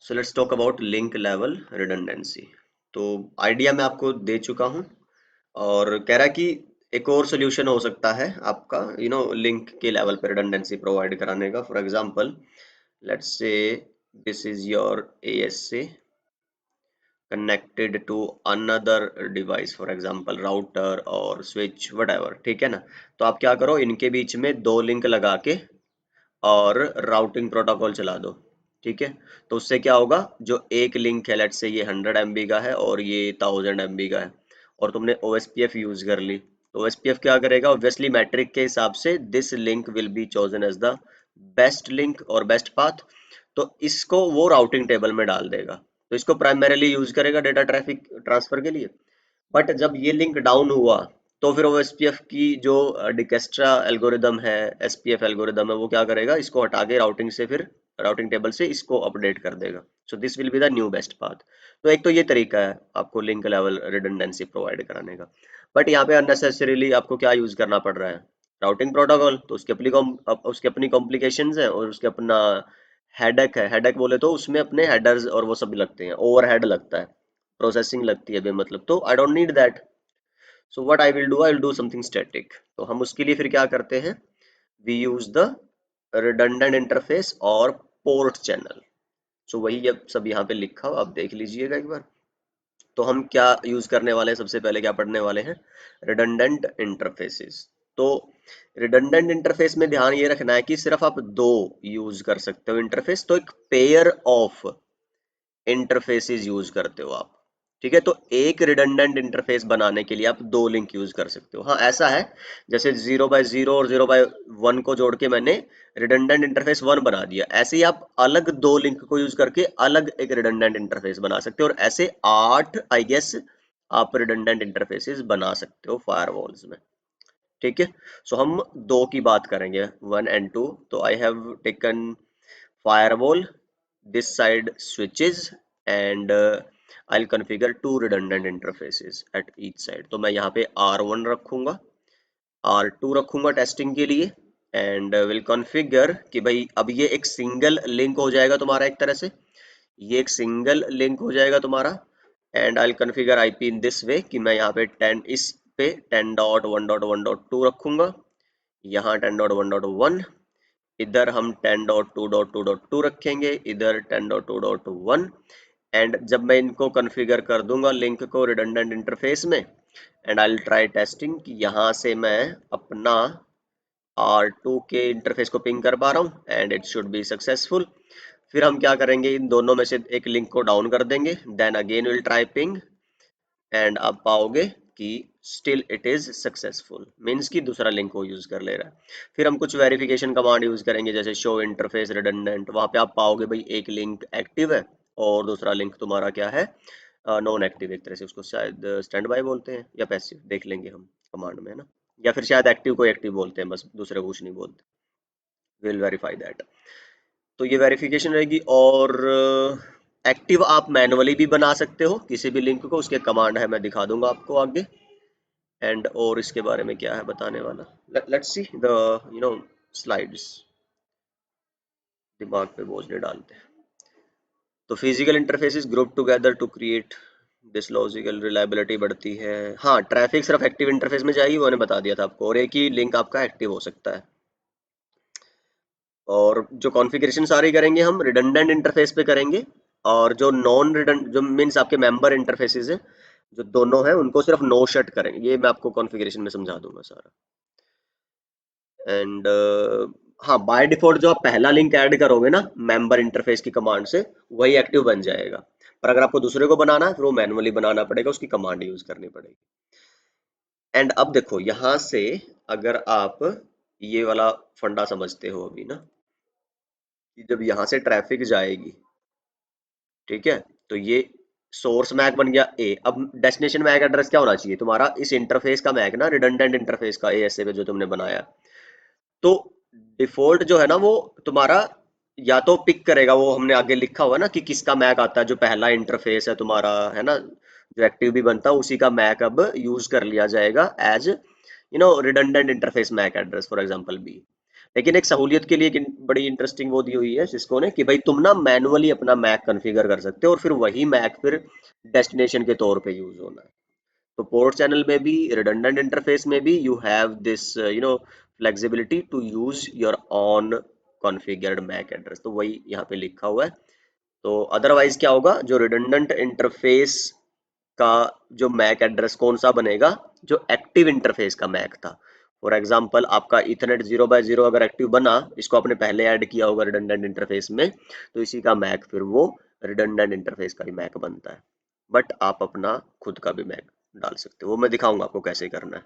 So let's talk about link level redundancy. तो idea मैं आपको दे चुका हूँ और कह रहा है कि एक और सोल्यूशन हो सकता है आपका लिंक के लेवल पर रिडंडेंसी प्रोवाइड कराने का। For example let's say this is your ASA connected to another device, for example router और स्विच whatever, ठीक है ना। तो आप क्या करो, इनके बीच में दो लिंक लगा के और राउटिंग प्रोटोकॉल चला दो। ठीक है, तो उससे क्या होगा, जो एक लिंक है लेट्स से ये 100 MB का है और ये 1000 MB का है और तुमने OSPF यूज कर ली, तो OSPF क्या करेगा, ऑब्वियसली मैट्रिक के हिसाब से this link will be chosen as the best link और बेस्ट पाथ। तो इसको वो राउटिंग टेबल में डाल देगा, तो इसको प्राइमरीली यूज करेगा डेटा ट्रैफिक ट्रांसफर के लिए। बट जब ये लिंक डाउन हुआ तो फिर वो एसपीएफ की जो डिकेस्ट्रा एल्गोरिदम है, एसपीएफ एल्गोरिदम है, वो क्या करेगा, इसको हटा के राउटिंग से फिर राउटिंग टेबल से इसको अपडेट कर देगा। So this will be the new best path. तो एक तो ये तरीका है आपको लिंक लेवल रिडंडेंसी प्रोवाइड कराने का। बट यहाँ पे अननेसेसरीली आपको क्या यूज करना पड़ रहा है, राउटिंग प्रोटोकॉल। तो उसके अपनी कॉम्प्लिकेशंस है और उसके अपना हेडक है। हेडक बोले तो उसमें अपने हेडर्स और वो सब लगते हैं, ओवरहेड लगता है, प्रोसेसिंग लगती है बेमतलब, तो I don't need that. So what I will do something static. तो हम उसके लिए फिर क्या करते हैं, we use the redundant interface और पोर्ट चैनल। सो वही अब सब यहाँ पे लिखा हो, आप देख लीजिएगा एक बार। तो हम क्या यूज करने वाले हैं, सबसे पहले क्या पढ़ने वाले हैं, रिडंडेंट इंटरफेसेस। तो रिडंडेंट इंटरफेस में ध्यान ये रखना है कि सिर्फ आप दो यूज कर सकते हो इंटरफेस, तो एक पेयर ऑफ इंटरफेसेस यूज करते हो आप। ठीक है, तो एक रिडंडेंट इंटरफेस बनाने के लिए आप दो लिंक यूज कर सकते हो। हाँ ऐसा है, जैसे 0/0 और 0/1 को जोड़ के मैंने रिडंडेंट इंटरफेस 1 बना दिया, ऐसे ही आप अलग दो लिंक को यूज करके अलग एक रिडंडेंट इंटरफेस बना सकते हो, और ऐसे 8 आई गेस आप रिडंडेंट इंटरफेसेस बना सकते हो फायरवॉल्स में। ठीक है, सो हम दो की बात करेंगे, 1 and 2। तो I have taken firewall, this side switches, and I'll configure two redundant interfaces at each side। तो मैं यहाँ पे R1 रखूंगा, R2 रखूंगा टेस्टिंग के लिए, एंड विल कॉन्फ़िगर कि भाई अब ये एक सिंगल लिंक हो जाएगा तुम्हारा, एक तरह से ये एक सिंगल लिंक हो जाएगा तुम्हारा। And I configure IP in this way कि मैं यहाँ पे 10, इस पे 10.1.1.2 रखूंगा, यहाँ 10.1.1, इधर हम 10.2.2.2 रखेंगे, इधर 10.2.1। एंड जब मैं इनको कॉन्फ़िगर कर दूंगा लिंक को रिडंडेंट इंटरफेस में, and I will try testing कि यहाँ से मैं अपना R2 के इंटरफेस को पिंग कर पा रहा हूँ, and it should be successful. फिर हम क्या करेंगे, इन दोनों में से एक लिंक को डाउन कर देंगे, then again will try ping, and आप पाओगे कि still it is successful, means कि दूसरा लिंक को यूज कर ले रहा है। फिर हम कुछ वेरिफिकेशन कमांड यूज करेंगे, जैसे शो इंटरफेस रिडंडेंट, वहां पे आप पाओगे भाई एक लिंक एक्टिव है और दूसरा लिंक तुम्हारा क्या है, नॉन एक्टिव। एक तरह से उसको शायद स्टैंड बाय बोलते हैं या पैसिव, देख लेंगे हम कमांड में, है ना, या फिर शायद एक्टिव को एक्टिव बोलते हैं, बस दूसरे को कुछ नहीं बोलते। Will verify that. तो ये वेरिफिकेशन रहेगी। और एक्टिव आप मैनुअली भी बना सकते हो किसी भी लिंक को, उसके कमांड है, मैं दिखा दूंगा आपको आगे। एंड और इसके बारे में क्या है बताने वाला, लेट्स सी द स्लाइड्स, दिमाग पे बोझ नहीं डालते। तो physical interfaces group together to create this logical reliability बढ़ती है। हाँ, ट्रैफिक सिर्फ एक्टिव इंटरफेस में जाएगी, वो मैंने बता दिया था आपको, और एक ही लिंक आपका एक्टिव हो सकता है। और जो कॉन्फ़िगरेशन सारी करेंगे हम रिडंडेंट इंटरफेस पे करेंगे, और जो नॉन रिडंड जो मीन्स आपके मेंबर इंटरफेसेस है, जो दोनों हैं उनको सिर्फ नो शट करेंगे, ये मैं आपको कॉन्फ़िगरेशन में समझा दूंगा सारा। एंड हाँ, बाय डिफॉल्ट जो आप पहला लिंक ऐड करोगे ना मेंबर इंटरफेस की कमांड से, वही एक्टिव बन जाएगा। पर अगर आपको दूसरे को बनाना है फिर वो मैनुअली बनाना पड़ेगा, उसकी कमांड यूज करनी पड़ेगी। एंड अब देखो यहाँ से, अगर आप ये वाला फंडा समझते हो अभी ना, कि जब यहाँ से ट्रैफिक जाएगी, ठीक है, तो ये सोर्स मैक बन गया ए। अब डेस्टिनेशन मैक एड्रेस क्या होना चाहिए तुम्हारा, इस इंटरफेस का मैक ना, रिडंडेंट इंटरफेस का एएसए पे जो तुमने बनाया। तो डिफॉल्ट जो है ना वो तुम्हारा या तो पिक करेगा, वो हमने आगे लिखा हुआ ना कि किसका मैक आता है, जो पहला इंटरफेस है तुम्हारा, है ना, जो एक्टिव भी बनता है उसी का मैक अब यूज कर लिया जाएगा as redundant interface MAC address, for example B. लेकिन एक सहूलियत के लिए एक बड़ी इंटरेस्टिंग वो दी हुई है सिस्को ने कि भाई तुम ना मैनुअली अपना मैक कॉन्फ़िगर कर सकते हो और फिर वही मैक फिर डेस्टिनेशन के तौर पे यूज होना है। तो पोर्ट चैनल में भी रिडंडेंट इंटरफेस में भी you have this flexibility to use your own configured MAC address, तो वही यहाँ पे लिखा हुआ है। तो अदरवाइज क्या होगा, जो रिडंडेंट इंटरफेस का जो मैक एड्रेस कौन सा बनेगा, जो एक्टिव इंटरफेस का मैक था। फॉर एग्जांपल आपका इथरनेट 0 बाय 0 अगर एक्टिव बना, इसको आपने पहले ऐड किया होगा रिडंडेंट इंटरफेस में, तो इसी का मैक फिर वो रिडंडेंट इंटरफेस का ही मैक बनता है। बट आप अपना खुद का भी मैक डाल सकते हो, वो मैं दिखाऊंगा आपको कैसे करना है।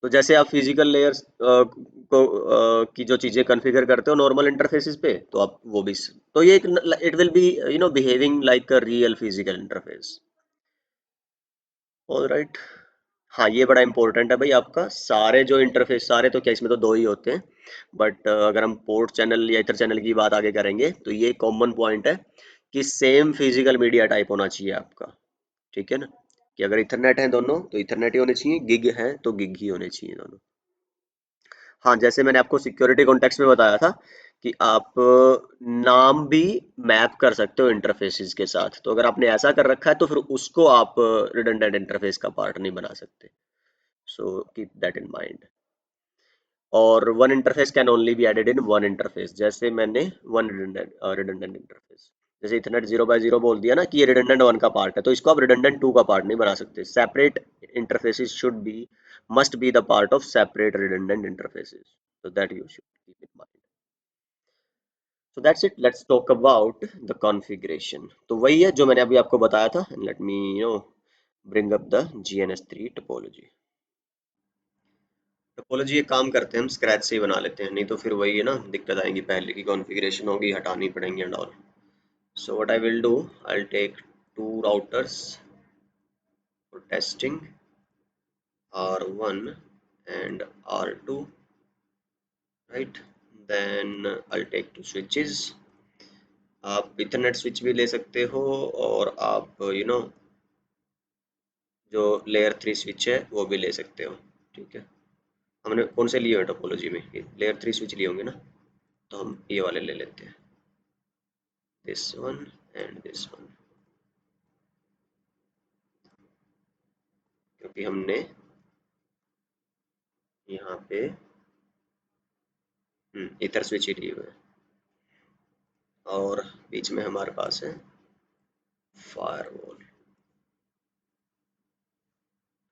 तो जैसे आप फिजिकल लेयर्स की जो चीजें कॉन्फ़िगर करते हो नॉर्मल इंटरफेसेस पे, तो आप वो भी तो ये एक it will B behaving like a real physical interface. Alright. हाँ, ये बड़ा इंपॉर्टेंट है भाई, आपका सारे जो इंटरफेस, सारे तो क्या इसमें तो दो ही होते हैं, बट अगर हम पोर्ट चैनल या इथर चैनल की बात आगे करेंगे तो ये कॉमन पॉइंट है कि सेम फिजिकल मीडिया टाइप होना चाहिए आपका। ठीक है ना, कि अगर इथरनेट है दोनों तो इथरनेट ही होने चाहिए, गिग है तो गिग ही होने चाहिए दोनों। हाँ, जैसे मैंने आपको सिक्योरिटी कॉन्टेक्स्ट में बताया था कि आप नाम भी मैप कर सकते हो इंटरफेसेस के साथ, तो अगर आपने ऐसा कर रखा है तो फिर उसको आप रिडंडेंट इंटरफेस का पार्ट नहीं बना सकते। So keep that in mind. और one interface can only be added in one interface, जैसे मैंने वन रिडंडेंट इंटरफेस, जैसे इथरनेट 0 बाय 0 बोल दिया ना कि ये रिडंडेंट वन का पार्ट है, तो इसको आप रिडंडेंट टू का पार्ट नहीं बना सकते। Separate interfaces should be must be the part of separate redundant interfaces, so that you should keep in mind. So that's it, let's talk about the configuration। तो वही है जो मैंने अभी आपको बताया था, and let me bring up the GNS3 topology। Topology एक काम करते हैं, हम स्क्रैच से ही बना लेते हैं, नहीं तो फिर वही है ना, दिक्कत आएंगी, पहले की कॉन्फ़िगरेशन होगी, हटानी पड़ेंगी and all. So what I will do, I will take two routers for testing, R1 and R2, right? Then I'll take two switches। आप इथरनेट स्विच भी ले सकते हो और आप जो लेयर 3 स्विच है वो भी ले सकते हो। ठीक है, हमने कौन से लिए हुए टोपोलॉजी में, लेयर 3 स्विच लिए होंगे ना, तो हम ये वाले ले लेते हैं, this one and this one, क्योंकि हमने यहाँ पे इथर स्विच ही लिए हुए हैं और बीच में हमारे पास है फायरवॉल।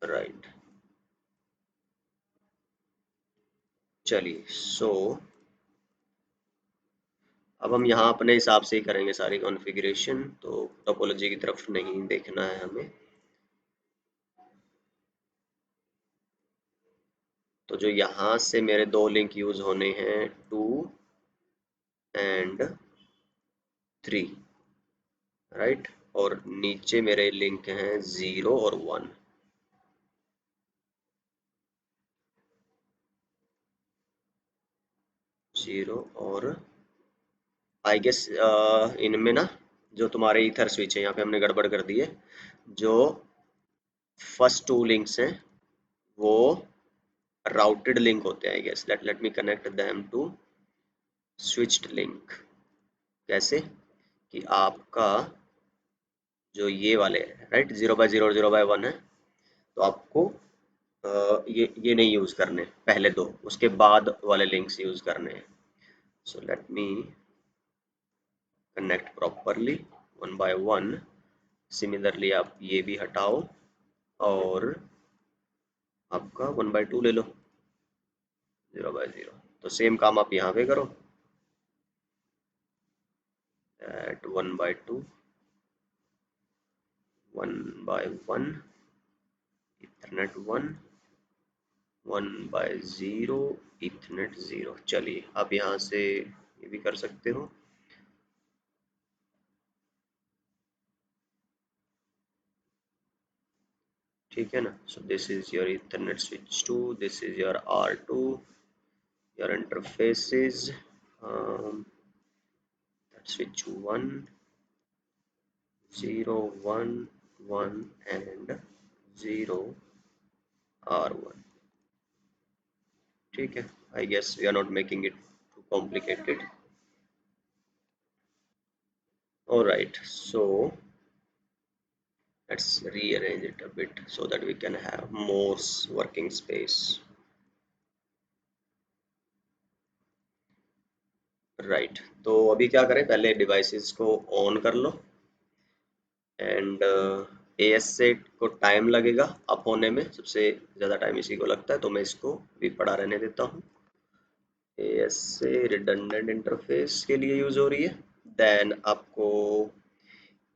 राइट, चलिए। सो अब हम यहाँ अपने हिसाब से ही करेंगे सारी कॉन्फ़िगरेशन, तो टोपोलॉजी की तरफ नहीं देखना है हमें। तो जो यहाँ से मेरे दो लिंक यूज होने हैं, 2 and 3, राइट, और नीचे मेरे लिंक हैं 0 और 1। 0 और आई गेस इनमें ना, जो तुम्हारे ईथर स्विच है यहाँ पे हमने गड़बड़ कर दी है, जो फर्स्ट टू लिंक्स हैं वो राउटेड लिंक होते हैं। I guess let me connect them to switched link. कैसे कि आपका जो ये वाले राइट 0 बाय 0 और 0 बाय 1 है, तो आपको ये नहीं यूज करने पहले दो, उसके बाद वाले लिंक्स यूज करने हैं। So let me connect properly 1 by 1। Similarly आप ये भी हटाओ और आपका 1 बाय 2 ले लो, 0 बाय 0। तो सेम काम आप यहाँ पे करो, at 1 by 2, 1 by 1, ethernet 1, 1 by 0, ethernet 0। चलिए आप यहाँ से ये भी कर सकते हो। ठीक है ना, so this is your Ethernet switch 2, this is your R2, your interfaces, switch 1, 0 1 1 and 0 R1। ठीक है, I guess we are not making it too complicated. Alright, so let's rearrange it a bit so that we can have more working space. Right, तो अभी क्या करें, पहले devices को on कर लो. And as से को टाइम लगेगा अप होने में, सबसे ज़्यादा टाइम इसी को लगता है, तो मैं इसको भी पड़ा रहने देता हूँ. एएस से रिडंडेंट इंटरफेस के लिए यूज़ हो रही है. देन आपको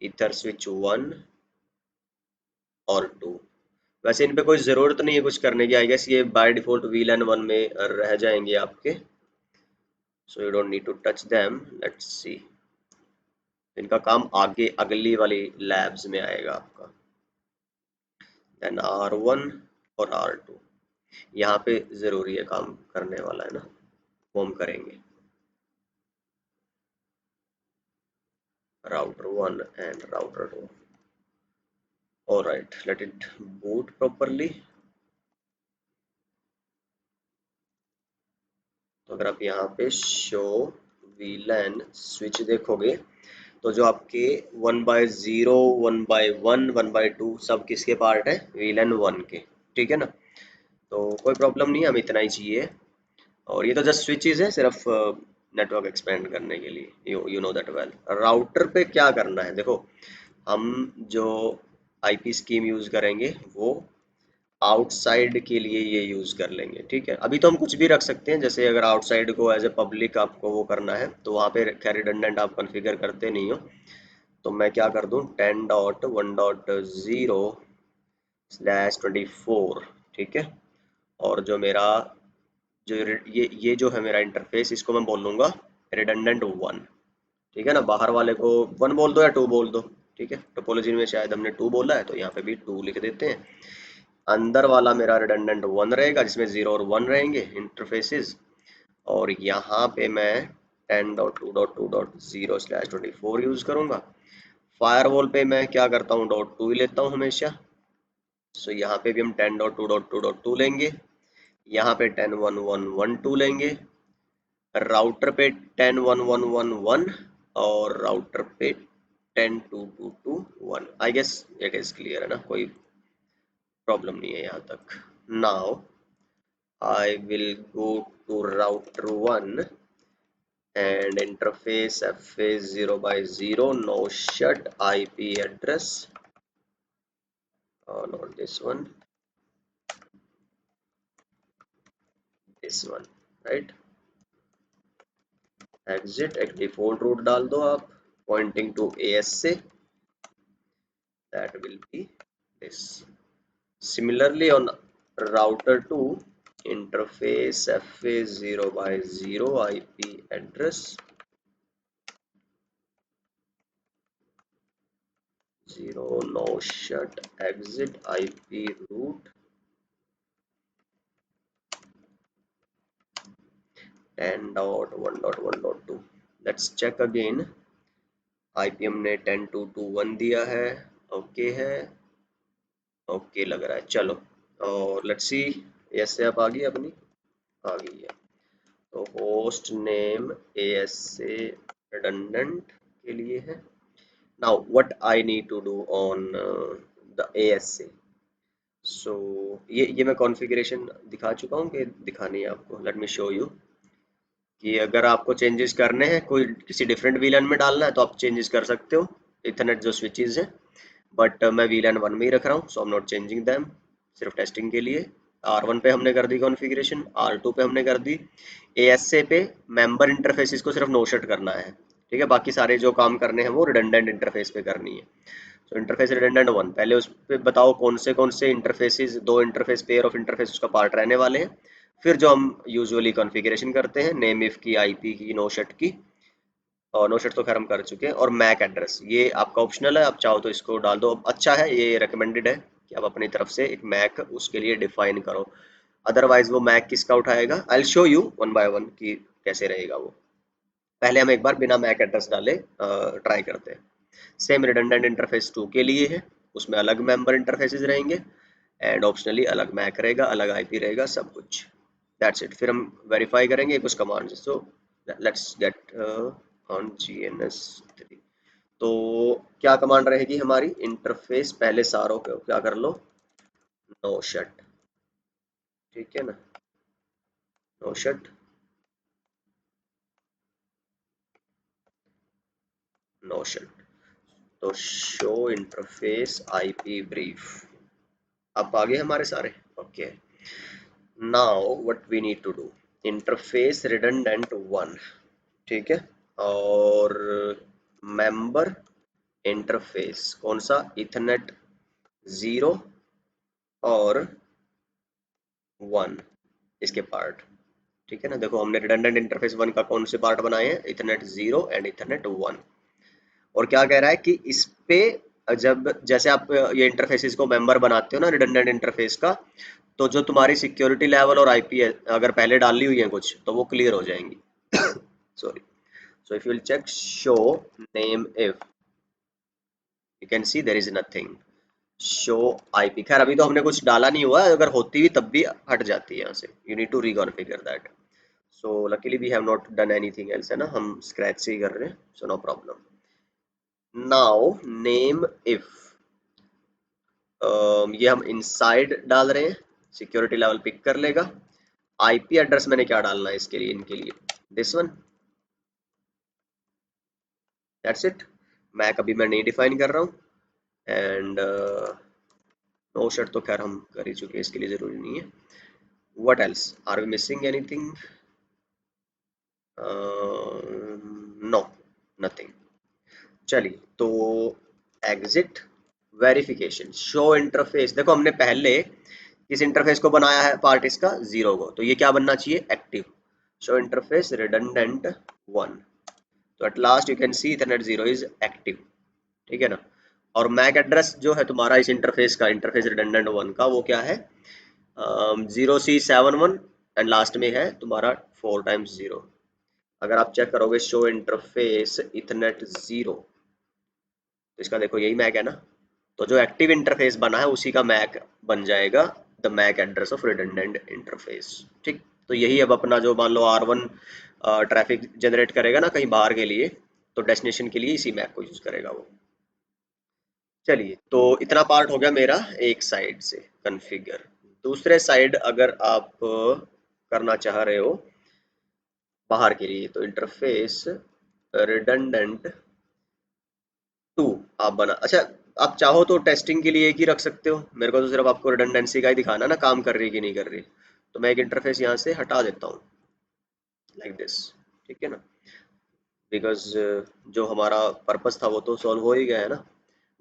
ईथर स्विच 1 और 2, वैसे इन पे कोई ज़रूरत नहीं है कुछ करने की, आई गेस ये बाय डिफ़ॉल्ट VLAN 1 में रह जाएंगे आपके, so you don't need to touch them. Let's see, इनका काम आगे अगली वाली लैब्स में आएगा आपका. देन R1 और R2 यहाँ पे जरूरी है काम करने वाला है ना, वो हम करेंगे. Router 1 and router 2. Alright, let it boot properly. तो अगर आप यहाँ पे शो VLAN स्विच देखोगे, तो जो आपके 1/0 1/1 1/2 सब किसके पार्ट है, VLAN 1 के. ठीक है ना, तो कोई प्रॉब्लम नहीं है, हमें इतना ही चाहिए. और ये तो जस्ट स्विचेस है, सिर्फ नेटवर्क एक्सपेंड करने के लिए. You know that well. Router पे क्या करना है, देखो हम जो आईपी स्कीम यूज करेंगे वो आउटसाइड के लिए ये यूज कर लेंगे. ठीक है, अभी तो हम कुछ भी रख सकते हैं, जैसे अगर आउटसाइड को एज ए पब्लिक आपको वो करना है तो वहाँ पे खैर रिडंडेंट आप कॉन्फ़िगर करते नहीं हो, तो मैं क्या कर दूँ 10.1.0/24. ठीक है, और जो मेरा जो ये जो है मेरा इंटरफेस, इसको मैं बोल लूंगा रिडंडेंट 1. ठीक है ना, बाहर वाले को 1 बोल दो या 2 बोल दो. ठीक है, टोपोलॉजी में शायद हमने 2 बोला है, तो यहाँ पे भी 2 लिख देते हैं. अंदर वाला मेरा रिडंडेंट 1 रहेगा, जिसमें 0 और 1 रहेंगे इंटरफेसेस. और यहाँ पे मैं 10.2.2.0/24 यूज करूंगा. फायरवॉल पे मैं क्या करता हूँ, .2 ही लेता हूँ हमेशा. सो यहाँ पे भी हम 10.2.2.2 लेंगे, यहाँ पे 10.1.1.1.2 लेंगे, राउटर पे 10.1.1.1.1 और राउटर पे 10.2.2.2.1. I guess it is clear है ना, कोई प्रॉब्लम नहीं है यहाँ तक. Now I will go to router 1 and interface FA 0/0 no shut IP address. Not this one, this one, right. Exit एक default route डाल दो आप pointing to AS से, that will be this. Similarly on router 2 interface FA 0/0 IP address 0 no shut exit IP route 10.1.1.2. Let's check again. IP हमने 10.2.2.1 दिया है, okay है, okay लग रहा है. चलो, और लेट्स सी, यस से आप आ गई अपनी, आ गई है. तो होस्ट नेम AS से रिडंडेंट के लिए है. Now what I need to do on the AS से. सो ये मैं कॉन्फ़िगरेशन दिखा चुका हूँ कि दिखानी है आपको. लेट मी शो यू कि अगर आपको चेंजेस करने हैं, कोई किसी डिफरेंट वीलन में डालना है, तो आप चेंजेस कर सकते हो. इथरनेट जो स्विचेस हैं, बट मैं वीलन 1 में ही रख रहा हूँ, so I am not changing them, सिर्फ टेस्टिंग के लिए. R1 पे हमने कर दी कॉन्फ़िगरेशन, R2 पे हमने कर दी. ASA पे मेंबर इंटरफेसेस को सिर्फ नो शट करना है. ठीक है, बाकी सारे जो काम करने हैं वो रिडंडेंट इंटरफेस पे करनी है. तो इंटरफेस रिडंडेंट 1, पहले उस पे बताओ कौन से इंटरफेसेस, दो इंटरफेस पेयर ऑफ इंटरफेस उसका पार्ट रहने वाले हैं. फिर जो हम यूजुअली कॉन्फ़िगरेशन करते हैं, नेम इफ की, आईपी की, नो शट की, और नो शट तो खैर हम कर चुके हैं, और मैक एड्रेस ये आपका ऑप्शनल है, आप चाहो तो इसको डाल दो. अच्छा है, ये रिकमेंडेड है कि आप अपनी तरफ से एक मैक उसके लिए डिफाइन करो, अदरवाइज वो मैक किसका उठाएगा. I will show you one by one कि कैसे रहेगा वो. पहले हम एक बार बिना मैक एड्रेस डाले ट्राई करते हैं. सेम रिडंडेंट इंटरफेस 2 के लिए है, उसमें अलग मेंबर इंटरफेसेस रहेंगे, एंड ऑप्शनली अलग मैक रहेगा, अलग आईपी रहेगा, सब कुछ. That's it. फिर हम वेरीफाई करेंगे कुछ command. So let's get on GNS3। तो क्या कमांड रहेगी हमारी? इंटरफेस पहले सारों को क्या कर लो, नो शट। ठीक है ना, नो शट, नो शट। तो शो इंटरफेस आईपी ब्रीफ। अब आगे हमारे सारे okay. Now what we need to do, interface redundant 1, ठीक है। और मेंबर इंटरफेस कौन सा? इथरनेट 0 और 1, इसके पार्ट। ठीक है ना, देखो हमने रिडंडेंट इंटरफेस 1 का कौन से पार्ट बनाए हैं? Ethernet 0 and Ethernet 1। और क्या कह रहा है कि इस पे जब जैसे आप ये इंटरफेसेस को मेंबर बनाते हो ना रिडंडेंट इंटरफेस का, तो जो तुम्हारी सिक्योरिटी लेवल और आईपी अगर पहले डाली हुई है कुछ, तो वो क्लियर हो जाएंगी। Sorry. So if you will check show name if, you can see there is nothing. Show IP, खैर अभी तो हमने कुछ डाला नहीं हुआ है, अगर होती भी तब भी हट जाती है यहाँ से। You need to reconfigure that. So luckily we have not done anything else, है ना, हम स्क्रैच से ही कर रहे हैं। So no problem. Now name if, ये हम इनसाइड डाल रहे हैं, सिक्योरिटी लेवल पिक कर लेगा। आईपी एड्रेस मैंने क्या डालना है इसके लिए, इनके लिए? This one, that's it. MAC अभी मैं नहीं डिफाइन कर रहा हूँ। एंड नो शर्ट तो खैर हम कर ही चुके हैं, इसके लिए जरूरी नहीं है। What else are we missing anything? No, nothing. चलिए तो एग्जिट वेरिफिकेशन शो इंटरफेस। देखो हमने पहले किस इंटरफेस को बनाया है? पार्ट इसका 0 को, तो ये क्या बनना चाहिए? एक्टिव। Show interface redundant 1। तो at last you can C Ethernet 0 is active. ठीक है ना। और मैक एड्रेस जो है तुम्हारा इस इंटरफेस का, इंटरफेस रिडंडेंट 1 का, वो क्या है? 0C71 एंड लास्ट में है तुम्हारा 4 टाइम्स 0। अगर आप चेक करोगे शो इंटरफेस इथरनेट 0, तो इसका देखो यही मैक है ना। तो जो एक्टिव इंटरफेस बना है उसी का मैक बन जाएगा the MAC address of redundant interface. ठीक। तो यही अब अपना जो मान लो R1 ट्रैफिक जनरेट करेगा ना कहीं बाहर के लिए, तो डेस्टिनेशन के लिए इसी मैक को यूज करेगा वो। चलिए तो इतना पार्ट हो गया मेरा एक साइड से कॉन्फ़िगर। दूसरे साइड अगर आप करना चाह रहे हो बाहर के लिए, तो इंटरफेस रिडंडेंट 2 आप बना, अच्छा, आप चाहो तो टेस्टिंग के लिए एक ही रख सकते हो। मेरे को तो सिर्फ आपको रिडंडेंसी का ही दिखाना है ना, काम कर रही है कि नहीं कर रही। तो मैं एक इंटरफेस यहाँ से हटा देता हूँ, लाइक दिस। ठीक है ना, बिकॉज जो हमारा पर्पस था वो तो सॉल्व हो ही गया है ना।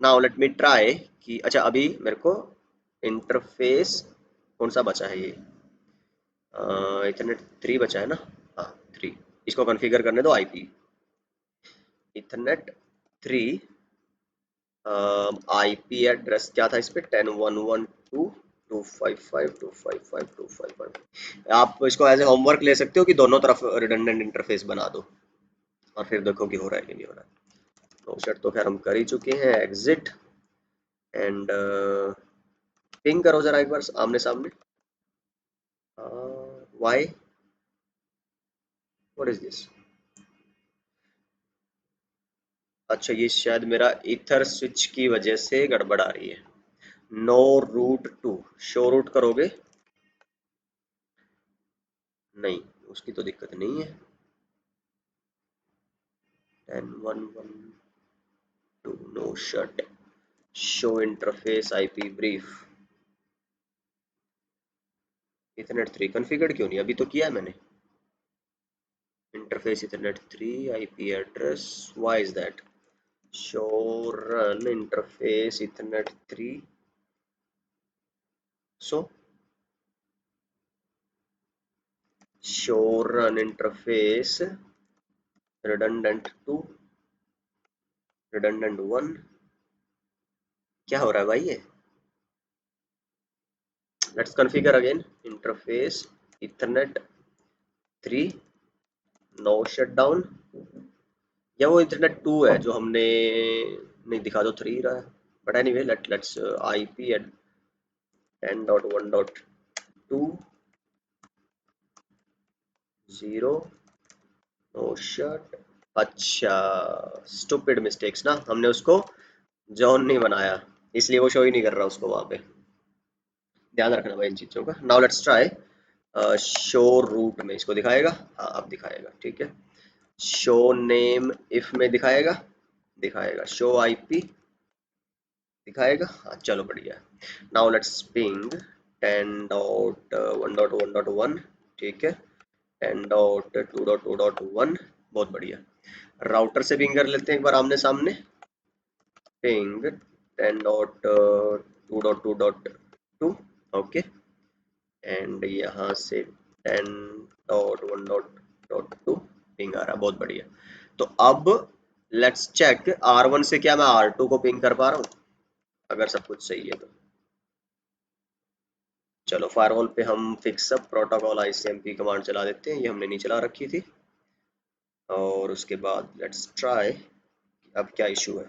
नाउ लेट मी ट्राई कि, अच्छा अभी मेरे को इंटरफेस कौन सा बचा है? ये इथरनेट 3 बचा है ना। हाँ 3, इसको कॉन्फ़िगर करने दो आईपी इथरनेट 3। आईपी एड्रेस क्या था इस पे? 10.112.255.255.255। आप इसको एज ए होमवर्क ले सकते हो कि दोनों तरफ रिडंडेंट इंटरफेस बना दो, और फिर देखो कि हो रहा है कि नहीं हो रहा है। तो सेट तो खैर हम कर ही चुके हैं। एग्जिट एंड पिंग करो जरा एक बार आमने सामने। Why, what is this? अच्छा ये शायद मेरा ईथर स्विच की वजह से गड़बड़ आ रही है। No route to, show route करोगे? नहीं, उसकी तो दिक्कत नहीं है। 10.112 no shut show interface IP brief ethernet 3 configure क्यों नहीं? अभी तो किया है मैंने। Interface ethernet 3 IP address, why is that? Show run interface ethernet 3। So show run interface redundant 2 redundant 1। क्या हो रहा है भाई ये? Let's configure again interface ethernet 3 no shutdown, या वो इंटरनेट 2 है जो हमने, नहीं दिखा दो 3 रहा है। But anyway let's IP at 10.1.2 0 no shut. अच्छा, स्टूपिड मिस्टेक्स ना, हमने उसको जॉन नहीं बनाया, इसलिए वो शो ही नहीं कर रहा उसको वहां पे। ध्यान रखना भाई इन चीजों का। Now let's try show route में इसको दिखाएगा। हाँ अब दिखाएगा, ठीक है। शो नेम इफ में दिखाएगा, दिखाएगा। शो आईपी दिखाएगा, हाँ चलो बढ़िया। नाउ लेट्स पिंग 10.1.1.1, ठीक है। 10.2.2.1, बहुत बढ़िया। राउटर से पिंग कर लेते हैं एक बार आमने सामने। Ping 10.2.2.2, okay. एंड यहाँ से 10.1.2 पिंग आ रहा है, बहुत बढ़िया। तो अब लेट्स चेक R1 से क्या मैं R2 को पिंग कर पा रहा हूँ, अगर सब कुछ सही है तो। चलो फायरवॉल पे हम fix up protocol ICMP command चला देते हैं, ये हमने नहीं चला रखी थी। और उसके बाद लेट्स ट्राई, अब क्या इशू है।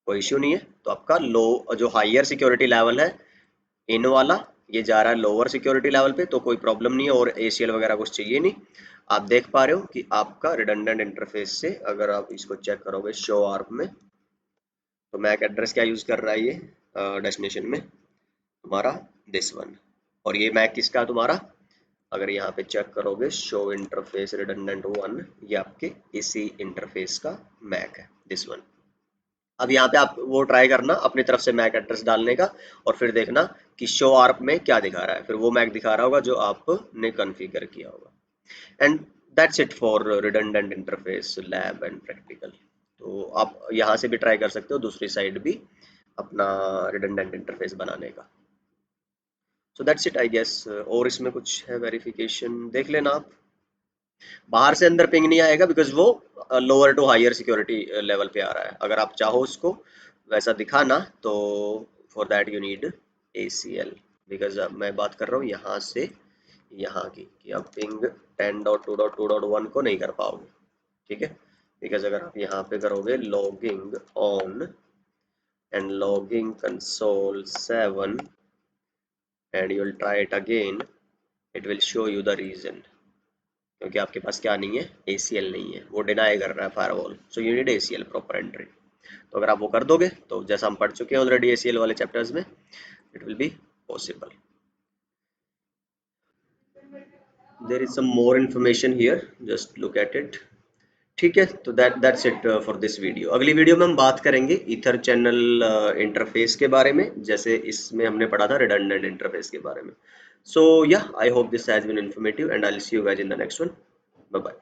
कोई इशू नहीं है, तो आपका लो जो हायर सिक्योरिटी लेवल है इन वाला, ये जा रहा है लोअर सिक्योरिटी लेवल पे, तो कोई प्रॉब्लम नहीं है और ACL वगैरह कुछ चाहिए नहीं। आप देख पा रहे हो कि आपका रिडंडेंट इंटरफेस से अगर आप इसको चेक करोगे शो आर्प में, तो मैक एड्रेस क्या यूज कर रहा है ये डेस्टिनेशन में तुम्हारा, दिस वन। और ये मैक किसका तुम्हारा, अगर यहाँ पे चेक करोगे शो इंटरफेस रिडंडेंट वन, ये आपके इसी इंटरफेस का मैक है, दिस वन। अब यहाँ पे आप वो ट्राई करना अपनी तरफ से मैक एड्रेस डालने का, और फिर देखना कि शो आर्प में क्या दिखा रहा है, फिर वो मैक दिखा रहा होगा जो आपने कॉन्फ़िगर किया होगा। And that's it for redundant interface lab and practical. तो आप यहाँ से भी ट्राई कर सकते हो दूसरी साइड भी अपना रिडंडेंट इंटरफेस बनाने का। So that's it I guess. और इसमें कुछ है वेरिफिकेशन देख लेना आप। बाहर से अंदर पिंग नहीं आएगा बिकॉज वो lower to higher security level पे आ रहा है। अगर आप चाहो उसको वैसा दिखाना तो for that you need ACL, because मैं बात कर रहा हूँ यहाँ से यहाँ की, कि आप पिंग 10.2.2.1 को नहीं कर पाओगे, ठीक है। बिकॉज अगर आप यहाँ पे करोगे logging on and logging console 7 and you will try it again, it will show you the reason, क्योंकि आपके पास क्या नहीं है, ACL नहीं है, वो डिनाई कर रहा है firewall. So you need ACL proper entry. तो अगर आप वो कर दोगे तो जैसा हम पढ़ चुके हैं ऑलरेडी ACL वाले चैप्टर्स में, it will be possible. There is some more information here, just look at it. ठीक है, तो that's it for this video. अगली वीडियो में हम बात करेंगे ईथर चैनल इंटरफेस के बारे में, जैसे इसमें हमने पढ़ा था रिडंडेंट इंटरफेस के बारे में। सो या I hope this has been informative and I will see you guys in the next one. Bye bye.